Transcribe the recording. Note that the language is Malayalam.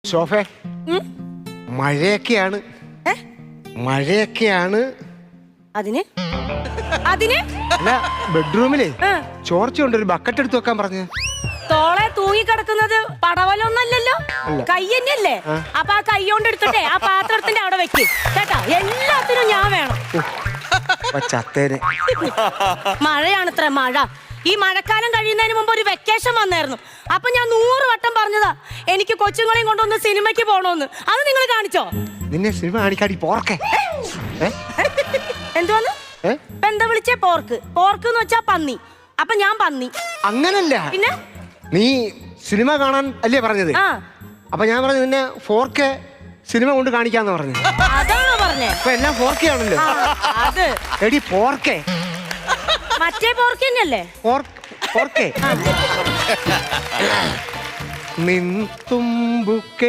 സോഫേ മഴയൊക്കെയാണ് മഴയൊക്കെയാണ് അതിന് അതിന് അല്ല ബെഡ്റൂമിലെ ചോർച്ചയുണ്ട് ഒരു ബക്കറ്റ് എടുത്ത് വെക്കാൻ പറഞ്ഞു തോളെ തൂങ്ങി കിടക്കുന്നത് പടവലൊന്നല്ലല്ലോ കൈ തന്നെയല്ലേ അപ്പൊ ആ കൈ കൊണ്ട് എടുത്തിട്ടേ ആ പാത്രത്തിന്റെ അവിടെ വെക്ക് കേട്ടാ എല്ലാത്തിനും ഞാൻ വേണം ചത്തേനെ മഴയാണത്ര മഴ ഈ മഴക്കാലം കഴിയുന്നതിന് മുമ്പ് ഒരു വെക്കേഷൻ വന്നായിരുന്നു അപ്പൊ ഞാൻ 100 വട്ടം പറഞ്ഞതാ എനിക്ക് കൊച്ചുങ്ങളെയും കൊണ്ടൊന്ന് സിനിമയ്ക്ക് പോണോന്ന് അത് നിങ്ങൾ കാണിച്ചോ നിന്നെ സിനിമ കാണിക്കാടി പോർക്കെ എന്തോന്ന് എന്താ വിളിച്ചേ പോർക്ക് പോർക്ക് എന്ന് വെച്ചാ പന്നി അപ്പൊ ഞാൻ പന്നി അങ്ങനല്ല പിന്നെ നീ സിനിമ കാണാൻ അല്ലേ പറഞ്ഞത് അപ്പൊ ഞാൻ പറഞ്ഞു നിന്നെ 4K സിനിമ കൊണ്ട് കാണിക്കാന്ന് പറഞ്ഞു അതാണോ പറഞ്ഞേ അപ്പൊ എല്ലാം 4K ആണല്ലോ അത് എടി 4K മറ്റേ പോർക്ക് തന്നെയല്ലേ 4K നിൻ തുമ്പുക്കെ